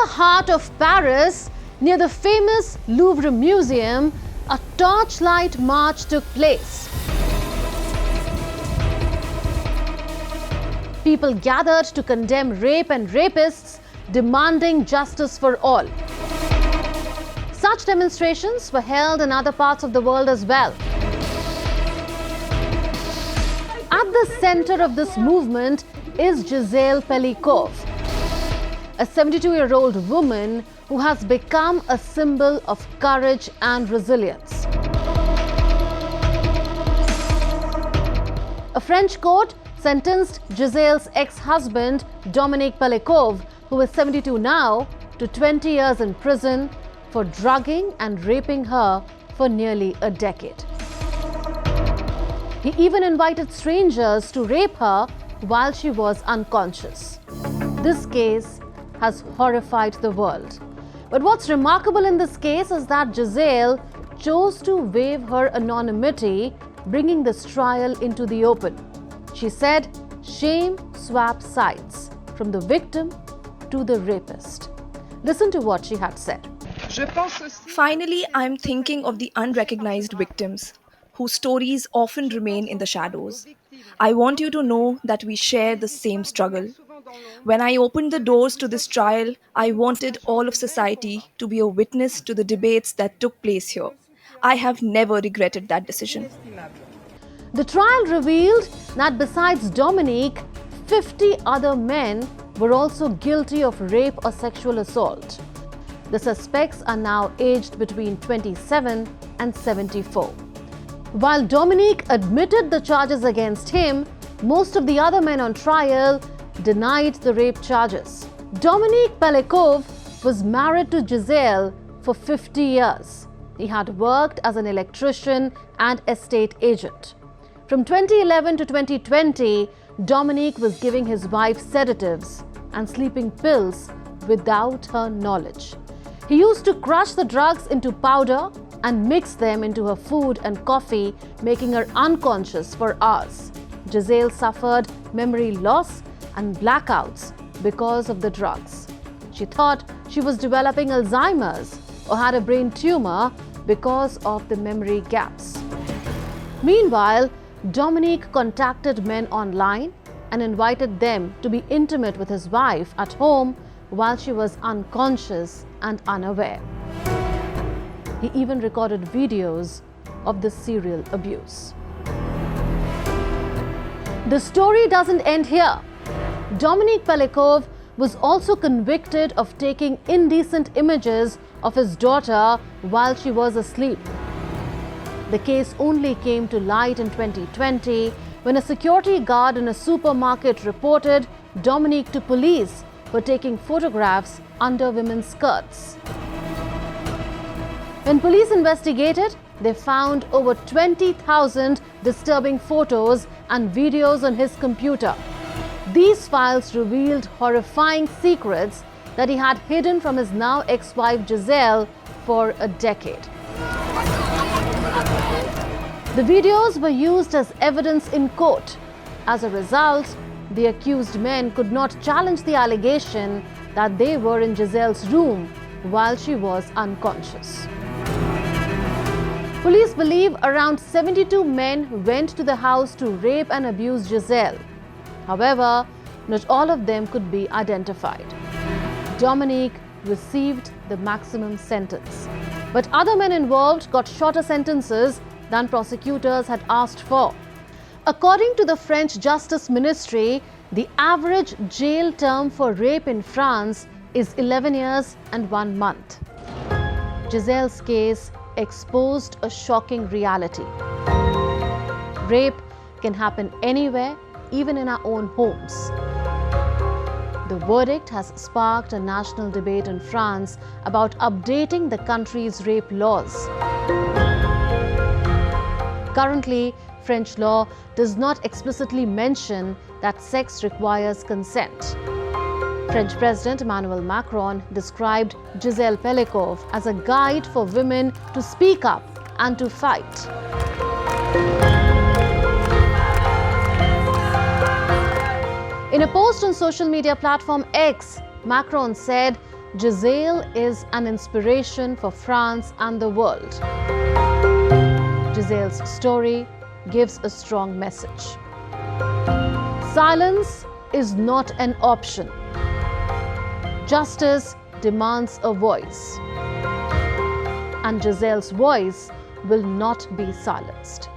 the heart of Paris, near the famous Louvre Museum, a torchlight march took place. People gathered to condemn rape and rapists, demanding justice for all. Such demonstrations were held in other parts of the world as well. At the center of this movement is Gisele Pelicot, a 72-year-old woman who has become a symbol of courage and resilience. A French court sentenced Gisele's ex-husband, Dominique Pelicot, who is 72 now, to 20 years in prison for drugging and raping her for nearly a decade. He even invited strangers to rape her while she was unconscious. This case has horrified the world. But what's remarkable in this case is that Gisele chose to waive her anonymity, bringing this trial into the open. She said, shame swaps sides, from the victim to the rapist. Listen to what she had said. Finally, I'm thinking of the unrecognized victims, whose stories often remain in the shadows. I want you to know that we share the same struggle. When I opened the doors to this trial, I wanted all of society to be a witness to the debates that took place here. I have never regretted that decision. The trial revealed that besides Dominique, 50 other men were also guilty of rape or sexual assault. The suspects are now aged between 27 and 74. While Dominique admitted the charges against him, most of the other men on trial denied the rape charges. Dominique Pelicot was married to Gisele for 50 years. He had worked as an electrician and estate agent. From 2011 to 2020, Dominique was giving his wife sedatives and sleeping pills without her knowledge. He used to crush the drugs into powder and mix them into her food and coffee, making her unconscious for hours. Gisele suffered memory loss and blackouts because of the drugs. She thought she was developing Alzheimer's or had a brain tumor because of the memory gaps. Meanwhile, Dominique contacted men online and invited them to be intimate with his wife at home while she was unconscious and unaware. He even recorded videos of the serial abuse. The story doesn't end here. Dominique Pelicot was also convicted of taking indecent images of his daughter while she was asleep. The case only came to light in 2020 when a security guard in a supermarket reported Dominique to police for taking photographs under women's skirts. When police investigated, they found over 20,000 disturbing photos and videos on his computer. These files revealed horrifying secrets that he had hidden from his now ex-wife Gisele for a decade. The videos were used as evidence in court. As a result, the accused men could not challenge the allegation that they were in Gisele's room while she was unconscious. Police believe around 72 men went to the house to rape and abuse Gisele. However, not all of them could be identified. Dominique received the maximum sentence, but other men involved got shorter sentences than prosecutors had asked for. According to the French Justice Ministry, the average jail term for rape in France is 11 years and 1 month. Gisele's case exposed a shocking reality. Rape can happen anywhere, even in our own homes. The verdict has sparked a national debate in France about updating the country's rape laws. Currently, French law does not explicitly mention that sex requires consent. French President Emmanuel Macron described Gisele Pelicot as a guide for women to speak up and to fight. In a post on social media platform X, Macron said, Gisèle is an inspiration for France and the world. Gisèle's story gives a strong message. Silence is not an option. Justice demands a voice. And Gisèle's voice will not be silenced.